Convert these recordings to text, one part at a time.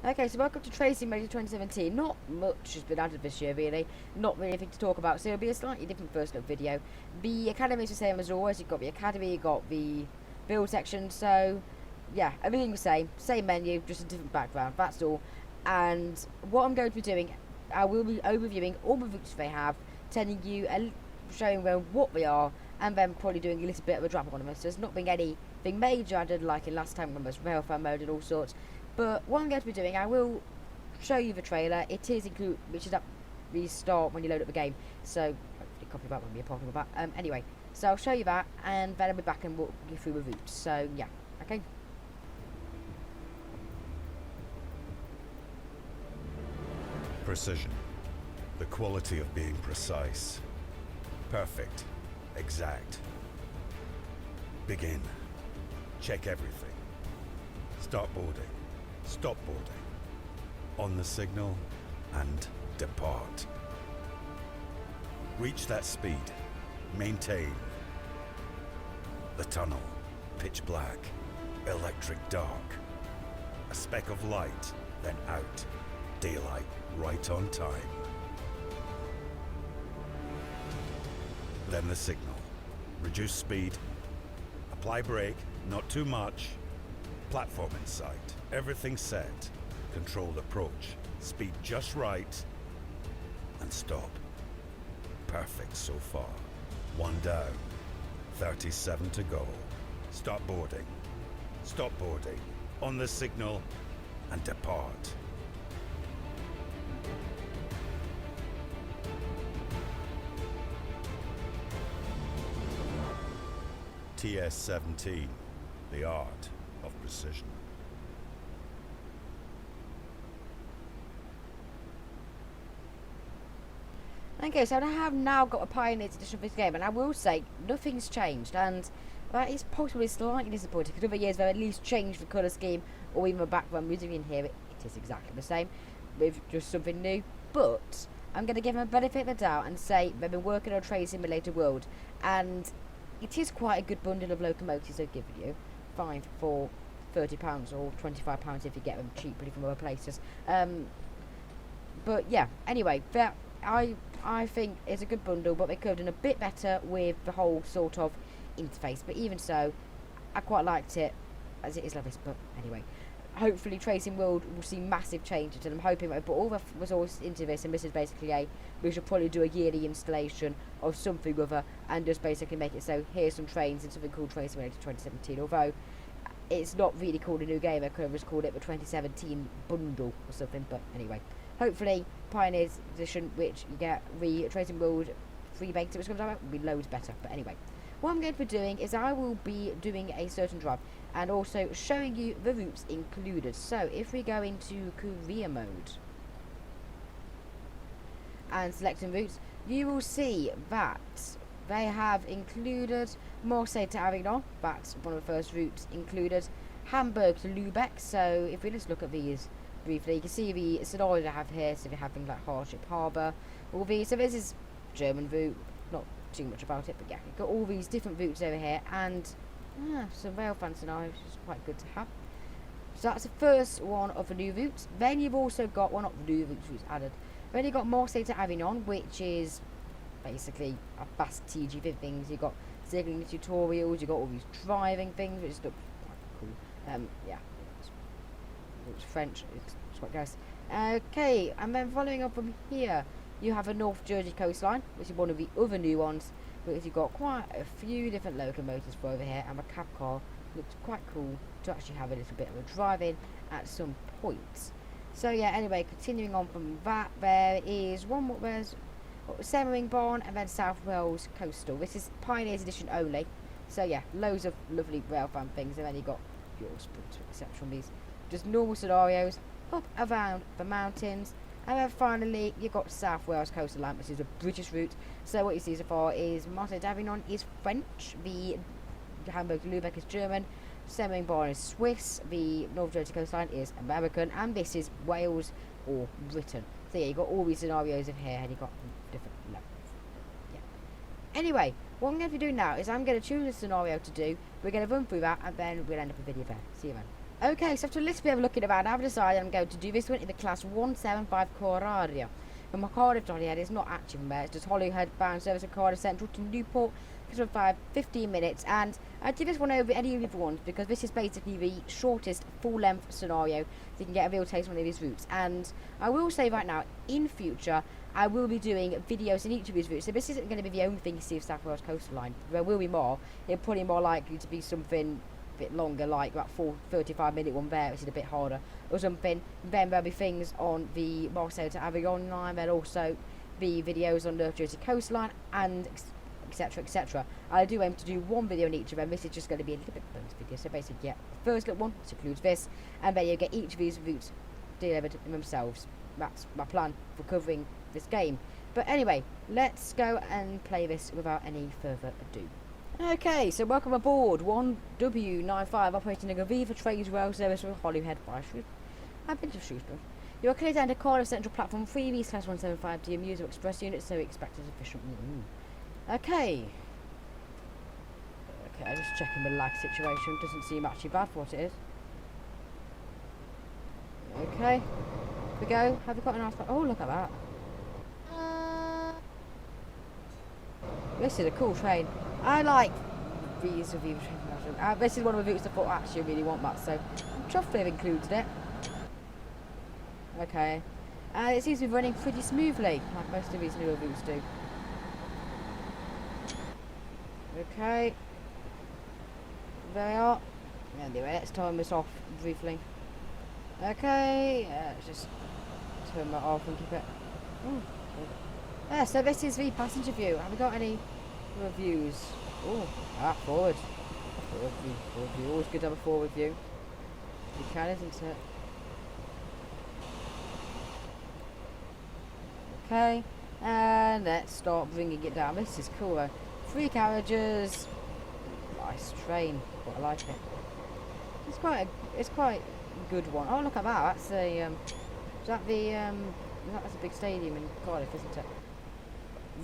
Okay, so welcome to Tracy Simulator 2017. Not much has been added this year, really. Not really anything to talk about, so it'll be a slightly different first look video. The academy is the same as always. You've got the academy, you've got the build section, so yeah, everything the same menu, just a different background, that's all. And what I'm going to be doing, I will be overviewing all the routes they have, telling you, showing them what they are, and then probably doing a little bit of a drop on them. So there's not been anything major added like in last time when there was railfare mode and all sorts. But what I'm going to be doing, I will show you the trailer. It is included, which is at the start when you load up the game. So hopefully copy that when we're talking about. Anyway, so I'll show you that, and then I'll be back and walk you through the routes. So yeah, okay. Precision. The quality of being precise. Perfect. Exact. Begin. Check everything. Start boarding. Stop boarding. On the signal and depart. Reach that speed. Maintain. The tunnel. Pitch black. Electric dark. A speck of light, then out. Daylight right on time. Then the signal. Reduce speed. Apply brake, not too much. Platform in sight. Everything set. Controlled approach. Speed just right. And stop. Perfect so far. One down. 37 to go. Start boarding. Stop boarding. On the signal and depart. TS-17, the art of precision. Okay, so I have now got a Pioneers edition of this game, and I will say nothing's changed, and that is possibly slightly disappointing because other years they've at least changed the colour scheme or even the background music in here. It is exactly the same with just something new, but I'm going to give them a benefit of the doubt and say they've been working on a Train Simulator world, and it is quite a good bundle of locomotives they've given you. Fine for £30 or £25 if you get them cheaply from other places. But yeah, anyway, that I think it's a good bundle, but they could have done a bit better with the whole sort of interface. But even so, I quite liked it as it is like this. But anyway, hopefully Tracing World will see massive changes, and I'm hoping that. But all the resources into this, and this is basically we should probably do a yearly installation of something other, and just basically make it so here's some trains and something called Train Simulator 2017. Although it's not really called a new game, I could have just called it the 2017 bundle or something. But anyway, hopefully Pioneers edition, which you get the Tracing World free beta, which comes out, will be loads better. But anyway, what I'm going to be doing is I will be doing a certain drive and also showing you the routes included. So if we go into career mode and selecting routes, you will see that they have included Marseille to Avignon, that's one of the first routes included, Hamburg to Lubeck. So if we just look at these briefly, you can see the scenarios I have here. So we have things like Hardship Harbour, all these. So this is German route, not too much about it, but yeah, you've got all these different routes over here, and some railfan scenarios, which is quite good to have. So that's the first one of the new routes. Then you've also got, well, not the new routes added, then you've got Marseille to Avignon, which is basically a fast TGV things. You've got signaling tutorials, you've got all these driving things, which look quite cool. Yeah, it's French, it's quite nice. Okay, and then following up from here, you have a North Jersey coastline, which is one of the other new ones, because you've got quite a few different locomotives for over here, and the cab car looks quite cool to actually have a little bit of a drive-in at some point. So yeah, anyway, continuing on from that, there is one more, there's Semmering Barn, and then South Wales Coastal. This is Pioneers Edition only, so yeah, loads of lovely railfan things, and then you've got yours, except from these just normal scenarios up around the mountains. And then finally, you've got South Wales Coastal Line, which is a British route. So what you see so far is Marseille d'Avignon is French, the Hamburg to Lubeck is German, Semmering Barn is Swiss, the North Jersey coastline is American, and this is Wales or Britain. So yeah, you've got all these scenarios in here, and you've got different levels. Yeah. Anyway, what I'm going to be doing now is I'm going to choose a scenario to do. We're going to run through that, and then we'll end up a video there. See you then. Okay, so after a little bit of looking around, I've decided I'm going to do this one in the class 175 core area. From my Cardiff Holyhead, it's not actually from there, it's just Holyhead bound service from Cardiff Central to Newport, because of 15 minutes. And I did this one over any of the other ones because this is basically the shortest full length scenario, so you can get a real taste of one of these routes. And I will say right now, in future, I will be doing videos in each of these routes. So this isn't going to be the only thing you see of South Wales coastline. There will be more. It's probably more likely to be something bit longer, like about 35-minute one there, which is a bit harder, or something. Then there'll be things on the Marseille to Avignon line. There'll also be videos on the Jersey coastline, and etc, etc. I do aim to do one video on each of them. This is just going to be a little bit bonus video. So basically, yeah, the first little one, which includes this, and then you get each of these routes delivered in themselves. That's my plan for covering this game. But anyway, let's go and play this without any further ado. Okay, so welcome aboard 1W95 operating a Aviva Trades Rail service from Holyhead by Shrewsbury. I've been to Shrewsbury. You are clear down to Cardiff Central Platform 3 East Class 175 DM user express unit, so expect a sufficient room. Okay. Okay, just checking the lag situation. Doesn't seem actually bad for what it is. Okay. Here we go. Have we got an nice... Oh, look at that. This is a cool train. I like these reviews. This is one of the routes I thought actually I really want that, so I'm chuffed they've included it. Okay. It seems to be running pretty smoothly, like most of these newer routes do. Okay. There we are. Anyway, let's turn this off briefly. Okay. Let's just turn that off and keep it. Oh. Yeah, so this is the passenger view. Have we got any reviews? Oh, forward. Forward view. Always good to have a forward view. You can, isn't it? Okay, and let's start bringing it down. This is cool though. 3 carriages. Nice train. Quite like it. It's quite a good one. Oh, look at that. That's a that's a big stadium in Cardiff, isn't it?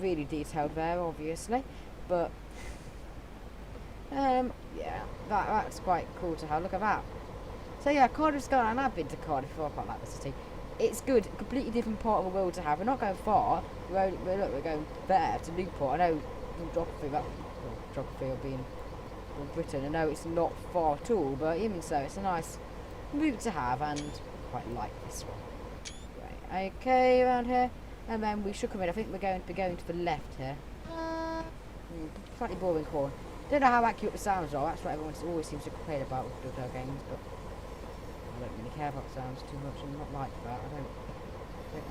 Really detailed there, obviously, but yeah, that's quite cool to have. Look at that. So yeah, Cardiff's gone, and I've been to Cardiff before. I quite like the city. It's good, a completely different part of the world to have. We're not going far. We're going there to Newport. I know geography of being in Britain. I know it's not far at all, but even so, it's a nice route to have, and I quite like this one. Right, okay, around here. And then we should come in. I think we're going to be going to the left here. Slightly boring corner. Don't know how accurate the sounds are. That's what everyone always seems to complain about with Dugdale games, but I don't really care about sounds too much. I'm not like that. I don't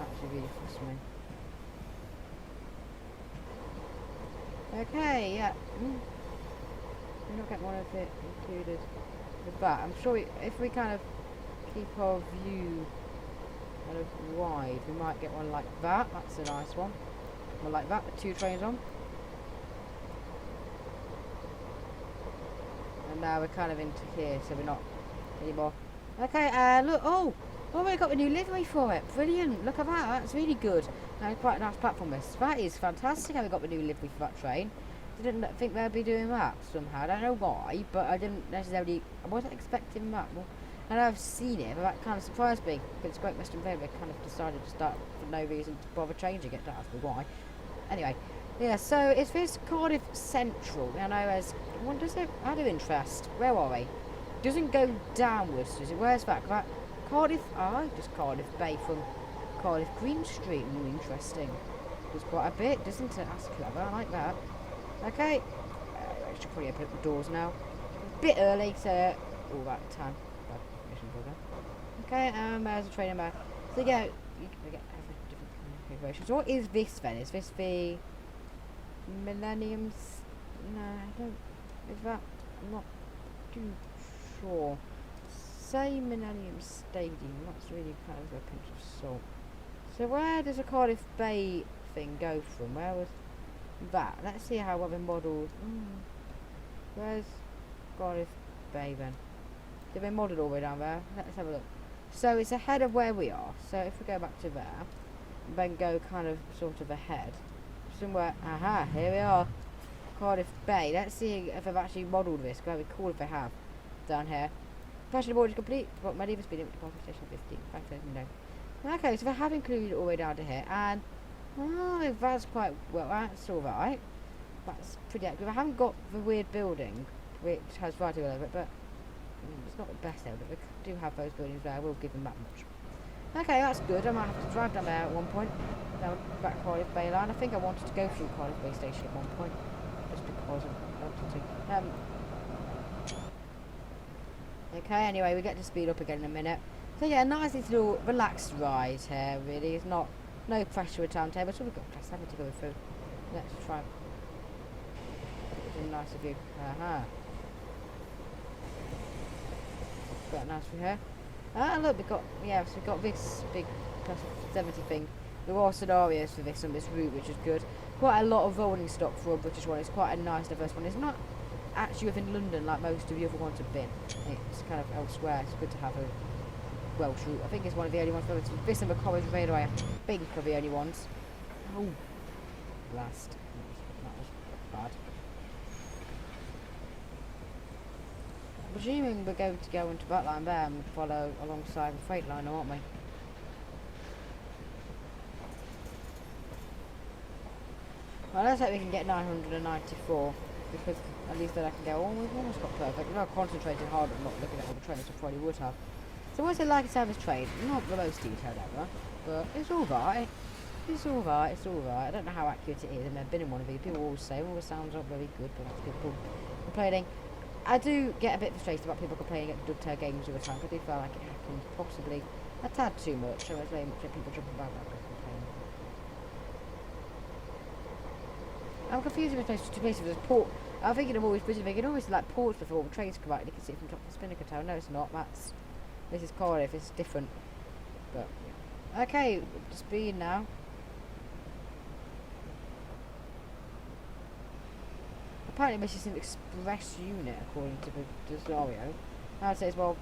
actually really fuss me. Okay, yeah. We're not getting one of it included with that. I'm sure if we kind of keep our view kind of wide, we might get one like that. That's a nice one. One like that with 2 trains on. And now we're kind of into here, so we're not anymore. Okay, look, oh, we got a new livery for it. Brilliant, look at that, that's really good. Quite a nice platform this. That is fantastic how we got the new livery for that train. Didn't think they'd be doing that somehow. I don't know why, but I wasn't expecting that. Well, I know I've seen it, but that kind of surprised me. Because Great Western Railway kind of decided to start for no reason to bother changing it. Don't ask me why. Anyway, yeah, so it's this Cardiff Central. I know as what does it add of interest? Where are we? It doesn't go downwards, does it? Where's that? Cardiff just Cardiff Bay from Cardiff Green Street. Interesting. There's quite a bit, doesn't it? That's clever, I like that. Okay. I should probably open up the doors now. A bit early, so all that time. Okay, there's a train back. So yeah, we get different configurations. So what is this then? Is this the Millennium? No, I don't. Is that? I'm not too sure. Say Millennium Stadium. That's really kind of a pinch of salt. So where does a Cardiff Bay thing go from? Where was that? Let's see how well they're modelled. Where's Cardiff Bay then? Did they model all the way down there? Let's have a look. So it's ahead of where we are. So if we go back to there, and then go kind of sort of ahead, somewhere. Aha, here we are. Cardiff Bay. Let's see if they've actually modelled this. That'd be cool if they have. Down here. Fashion board is complete. But my neighbour's been able to park station 15. Thanks for letting me know. Okay, so they have included all the way down to here, and oh, that's quite well. That's all right. That's pretty accurate. I haven't got the weird building, which has writing all over it, but it's not the best there. But we do have those buildings there. I will give them that much. Okay, that's good. I might have to drive down there at one point, down back Cardiff Bay line. I think I wanted to go through Cardiff Bay Station at one point, just because I wanted to. Okay, anyway, we get to speed up again in a minute. So yeah, nice little relaxed ride here, really. It's not, no pressure with timetable. So we've got class 7 to go through. Let's try. It's a nice view. Got a nice view here. Look, we've got this big plus 70 thing. There are scenarios for this on this route, which is good. Quite a lot of rolling stock for a British one. It's quite a nice, diverse one. It's not actually within London like most of the other ones have been. It's kind of elsewhere. It's good to have a Welsh route. I think it's one of the only ones. This and the College Railway, I think, are the only ones. Oh, blast. That was bad. Presuming we're going to go into that line there and follow alongside the freight line, aren't we? Well, let's hope we can get 994, because at least then I can go, oh, we've almost got perfect. We're not concentrating hard on not looking at all the trains, I probably would have. So what's it like a service train? Not the most detailed ever, but it's alright. It's alright, it's alright. I don't know how accurate it is. I've never been in one of these. People always say, oh, it sounds not very good, but that's people complaining. I do get a bit frustrated about people complaining at dovetail games all the time, because I do feel like it happens possibly a tad too much. So there's very much people jumping about that complaining. I'm confused with two places. There's port. I'm thinking of always Britain. They can always like ports before the trains come out. And you can see it from top of the Spinnaker Tower. No, it's not. This is Cardiff. It's different. But yeah. Okay, speed now. Apparently this is an express unit according to the scenario. I'd say as well,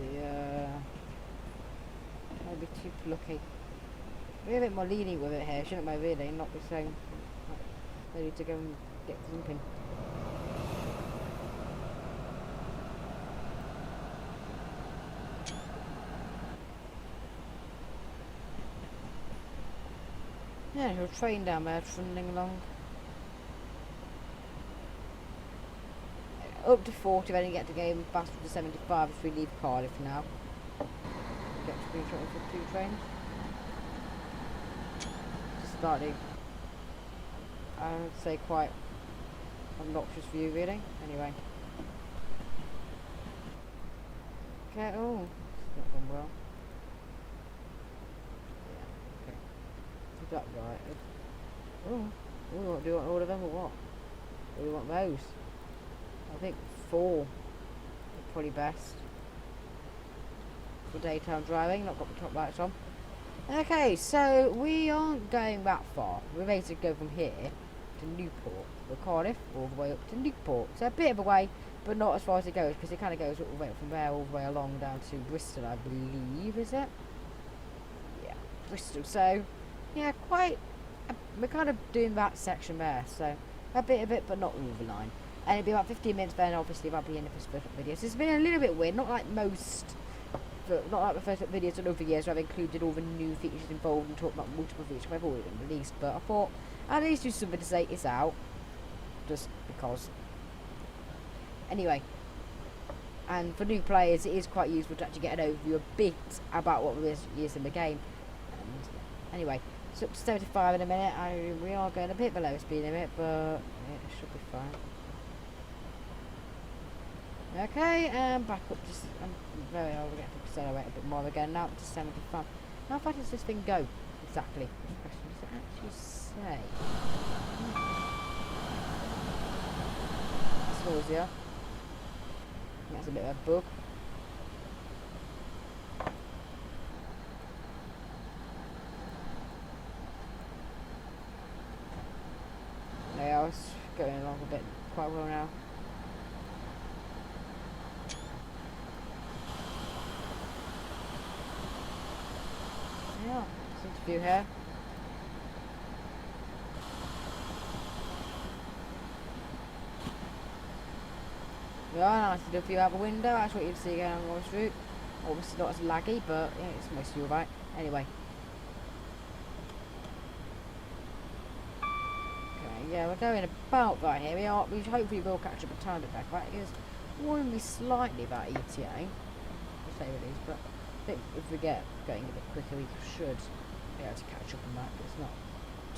I'd be too lucky. Be a bit more lenient with it here, shouldn't we, really? Not be saying ready to go and get something. Yeah, there's a train down there trundling along. Up to 40, then you get to go faster to 75 if we leave Cardiff now. Get to be trying for 2 trains. Just slightly, I would say, quite obnoxious view, really. Anyway. Okay, oh, it's not gone well. Yeah, okay. Is that right? Oh, do you want all of them or what? Or do you want those? I think 4 is probably best for daytime driving. Not got the top lights on. Okay, so we aren't going that far. We're ready to go from here to Newport, or Cardiff, all the way up to Newport. So a bit of a way, but not as far as it goes, because it kind of goes all the way from there all the way along down to Bristol, I believe, is it? Yeah, Bristol. So yeah, we're kind of doing that section there. So a bit of it, but not all the line. And it'll be about 15 minutes then, obviously, that'll be in the first video. So it's been a little bit weird, not like the first videos in other years where I've included all the new features involved and talked about multiple features I've already been released. But I thought I'd at least do something to say it's out, just because. Anyway, and for new players, it is quite useful to actually get an overview a bit about what there is in the game. And anyway, so up to 75 in a minute. We are going a bit below speed limit, but yeah, it should be fine. Okay, and back up to, we're going to accelerate a bit more again, now up to 75. How far does this thing go, exactly? What does it actually say? That's nausea. That's a bit of a bug. Yeah, I was going along a bit quite well now. Yeah, this interview here. Yeah, nice to view out the window. That's what you'd see going on this route. Obviously not as laggy, but yeah, it's mostly alright. Anyway. Okay, yeah, we're going about right here. We hopefully will catch up a tiny bit back. Right, it is warning me slightly about ETA. To say the least, but I think if we get going a bit quicker, we should be able to catch up on that. It's not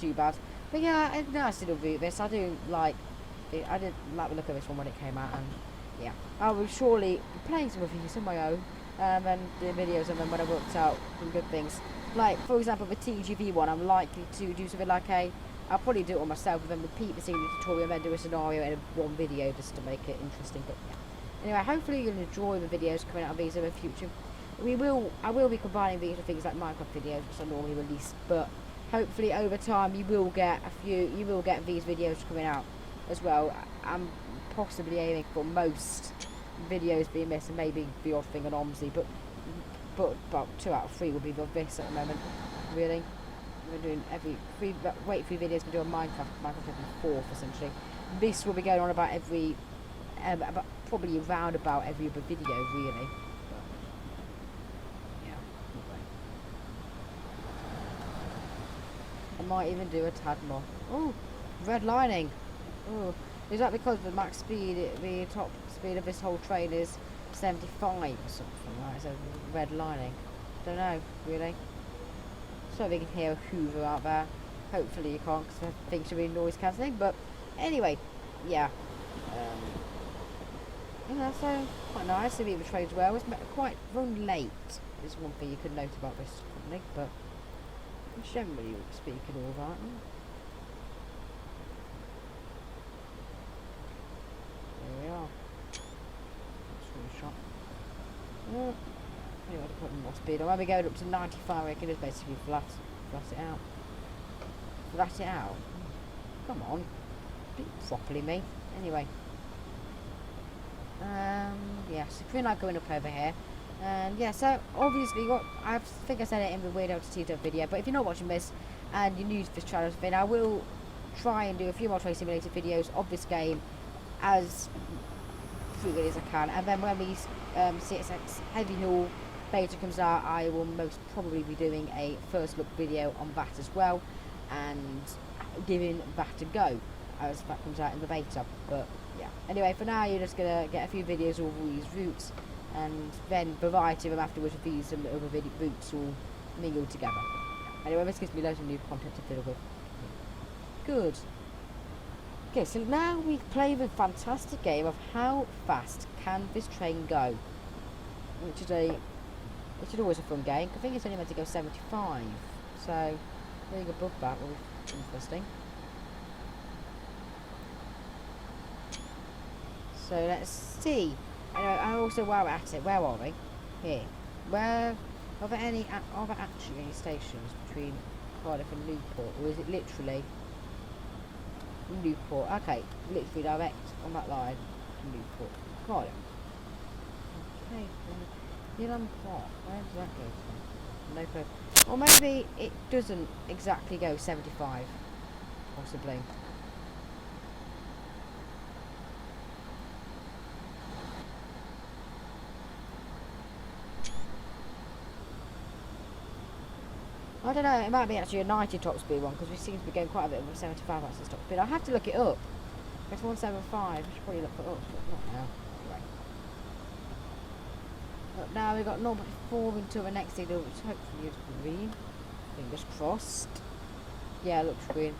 too bad. But yeah, it's nice little view. This I do like. I did like the look of this one when it came out, and yeah, I will surely be playing some reviews on my own, and doing videos of them when I worked out some good things. Like for example, the TGV one, I'm likely to do something like I'll probably do it on myself and then repeat the single tutorial and then do a scenario in one video just to make it interesting. But yeah. Anyway, hopefully you'll enjoy the videos coming out of these in the future. I will be combining these with things like Minecraft videos, which I normally release, but hopefully over time you will get these videos coming out as well. I'm possibly aiming for most videos being this and maybe the odd thing on OMSI, but about 2 out of 3 will be of this at the moment. Really, we're doing every 3 videos we do on Minecraft every 4th essentially. This will be going on about every probably around about every other video really. But, yeah, anyway. I might even do a tad more. Oh, red lining. Oh, is that because the max speed, the top speed of this whole train is 75 or something, right? So red lining. Don't know, really. So we can hear a Hoover out there. Hopefully you can't, because I think should be noise cancelling. But anyway, yeah. Yeah, so quite nice to be the trains well. It's quite run late. Is one thing you could note about this company, but generally speaking, all right. There we are. Shot. Anyway, to put more speed on. When we go up to 95, we can just basically flat it out. Flat it out. Come on, do it properly, me. Anyway. Yeah, so we're not going up over here. And yeah, so obviously what I think I said it in the Weird Altitude video, but if you're not watching this and you're new to this channel, then I will try and do a few more train simulator videos of this game as frequently as I can. And then when the CSX Heavy Haul beta comes out, I will most probably be doing a first look video on that as well, and giving that a go as that comes out in the beta. But yeah, anyway, for now you're just gonna get a few videos of all these routes, and then variety of them afterwards with these and other routes all mingled together. Anyway, this gives me loads of new content to fiddle with. Good. Okay, so now we play the fantastic game of how fast can this train go, which is always a fun game. I think it's only meant to go 75, so being above that will be interesting. So let's see. And also while we're at it, where are we? Here. Where are there actually any stations between Cardiff and Newport, or is it literally Newport? Okay, literally direct on that line to Newport. Cardiff. Okay. Newland Park. Where does that go from? No clue. Or maybe it doesn't exactly go 75. Possibly. I don't know, it might be actually a 90 top speed one, because we seem to be going quite a bit of 75 that's the top speed. I'll have to look it up. It's 175, I should probably look it up, but not now. Anyway. But now we've got 0.4 until the next signal, which hopefully is green. Fingers crossed. Yeah, it looks green.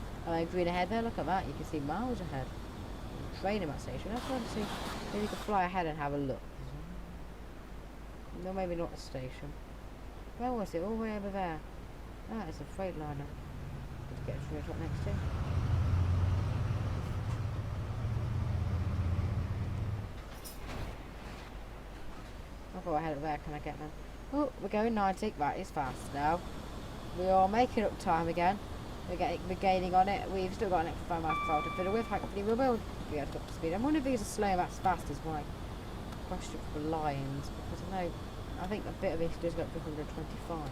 Green ahead there, look at that, you can see miles ahead. There's a train in that station. Let's try to see, maybe we can fly ahead and have a look. No, maybe not the station. Where was it? All the way over there. Ah, it's a freight liner. Let's get a right next to. I thought I had it there, can I get them? Oh, we're going 90, that is fast now. We are making up time again. We're gaining on it. We've still got an extra 5 miles per hour to fiddle with. Hopefully we will be able to get up to speed. I'm wondering if these are slow as fast as my question for the Lions, because I think a bit of this does go up to 125.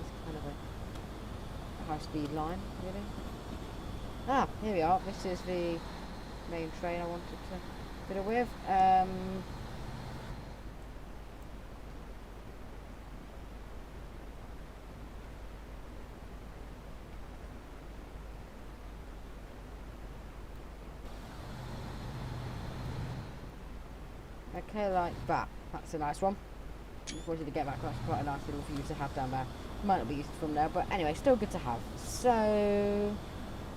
It's kind of a high speed line, really. Ah, here we are. This is the main train I wanted to bit of width. Okay, like that. That's a nice one. Just wanted to get back. That's quite a nice little view to have down there. Might not be used from there, but anyway, still good to have. So,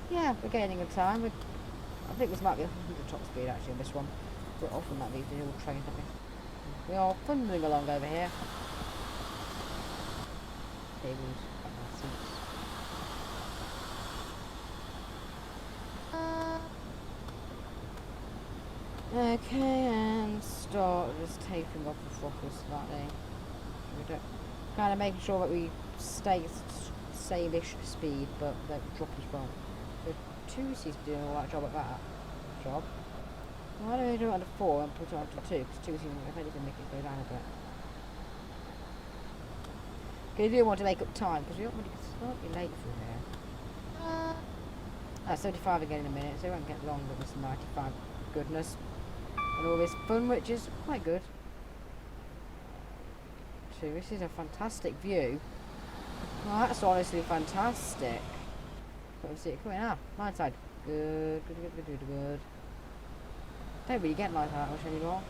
yeah, we're gaining a time. I think this might be the top speed actually on this one. But often that these little trains, don't we? We are thundering along over here. Cables, quite nice seats. Okay, and start just taping off the throttles slightly. Kind of making sure that we stay same-ish speed, but don't drop as well. The 2 seems to be doing a right job at that job. Why don't we do it under 4 and put it onto 2? Because 2 seems like if anything make it go down a bit. Okay, you do want to make up time because we don't want to get slightly late through here. 75 again in a minute, so it won't get long with this 95 goodness. And all this fun, which is quite good. So this is a fantastic view. Well, that's honestly fantastic. Can't see it coming out. Line side. Good. Don't really get like that much anymore.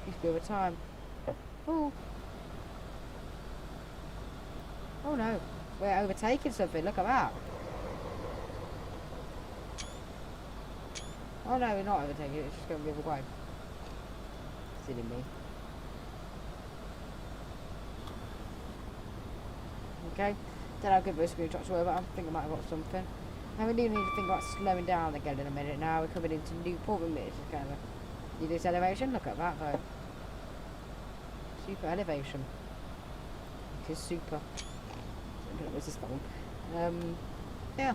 Used to be over time. Oh. Oh no. We're overtaking something. Look at that. Oh no, we're not overtaking it. It's just going the other way. Silly me. Okay. Don't know how good those screw trucks were, but I think I might have got something. And we do need to think about slowing down again in a minute now. We're coming into Newport, and it's kind of a this elevation. Look at that though. Super elevation. It is super. I don't know what's this one. Yeah.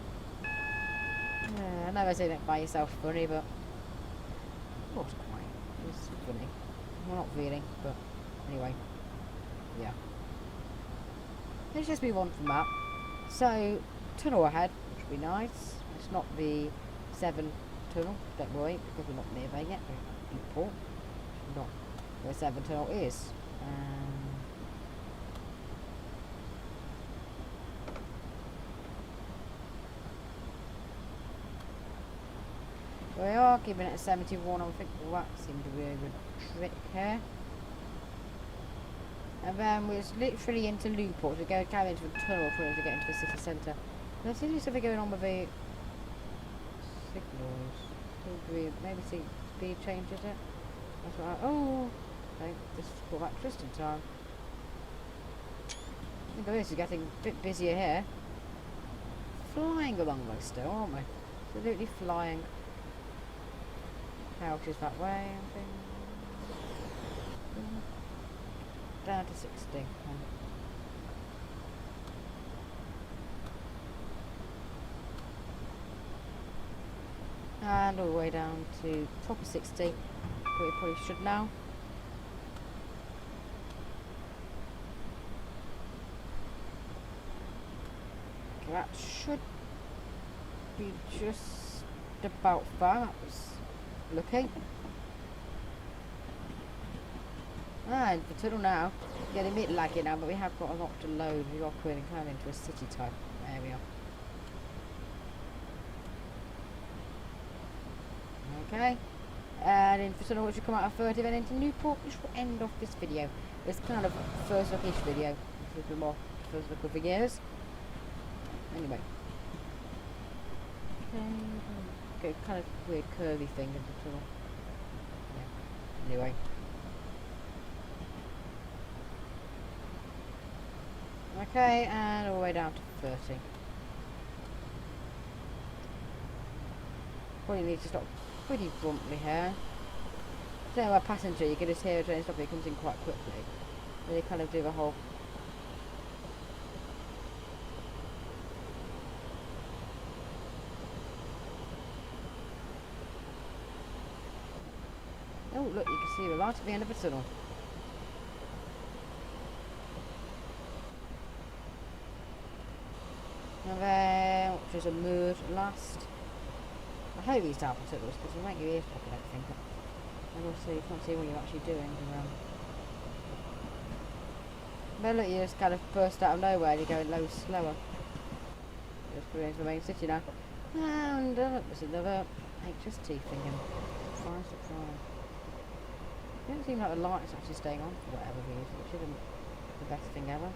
I know I say that by yourself funny, but it was quite. It's funny. Well, not really, but anyway. Yeah. Let's just move on from that. So, tunnel ahead, which would be nice. It's not the 7 tunnel, don't worry, because we're not near there yet. We're in Newport. Not where 7 tunnel is. We are giving it a 71. I think that seemed to be a good trick here. And then we're literally into Newport. We go into a tunnel for us to get into the city centre. There seems to be something going on with the signals. Maybe speed changes it. That's right. Oh, okay. This is got back just in time. Look at this. We're getting a bit busier here. Flying along though still, aren't we? Absolutely flying. Houses that way, I think. Down to 60. And all the way down to top of 60. We probably should now. Okay, that should be just about far. That was looking. And the tunnel now, getting a bit laggy now, but we have got a lot to load. We are going kind of into a city type area. Okay, and in the tunnel which will come out of 30, then into Newport, which will end off this video. It's kind of a first look-ish video. It's a little bit more first look of the years. Anyway. Okay, kind of weird curvy thing in the tunnel. Yeah. Anyway. Okay, and all the way down to 30. Probably need to stop pretty bluntly here. So a passenger, you can just hear a train stop, it comes in quite quickly. They kind of do the whole... Oh look, you can see the light at the end of the tunnel. And then, which is a mood last. I hope these type of tunnels, because they make your ears pop and everything. And also you can't see what you're actually doing around. But look, you just kind of burst out of nowhere and you're going low slower. Just going into the main city now. And there's another HST thinking. Surprise, surprise. It doesn't seem like the light's actually staying on for whatever reason, which isn't the best thing ever.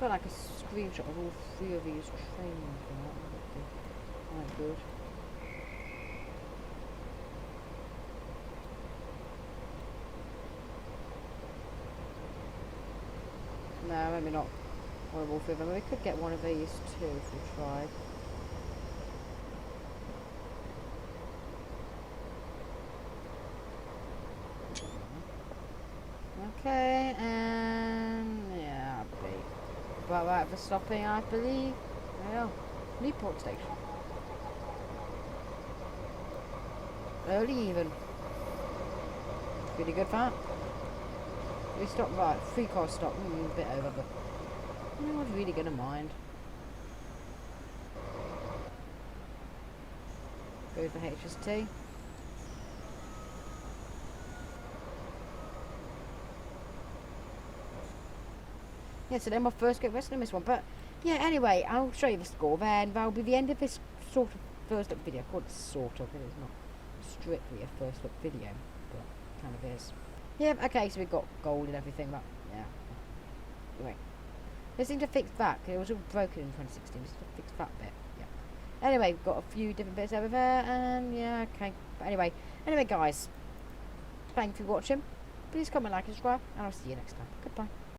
Got like a screenshot of all three of these trains. That would be quite good. No, maybe not one of all three of them. We could get one of these too if we tried. Okay, and yeah, I'll be about right for stopping, I believe. Well, Newport Station. Early even. Pretty good for that. We stopped right, 3 cars stopped, a bit over, but no one's really gonna mind. Go for HST. Yeah, so then my first get wrestling this one, but yeah, anyway, I'll show you the score then. That'll be the end of this sort of first look video. I call it sort of, it's not strictly a first look video, but it kind of is. Yeah, okay, so we've got gold and everything, but yeah. Anyway, they seem to fix that, because it was all broken in 2016, we seem to fix that bit, yeah. Anyway, we've got a few different bits over there, and yeah, okay. But anyway guys, thank you for watching. Please comment, like, and subscribe, and I'll see you next time. Goodbye.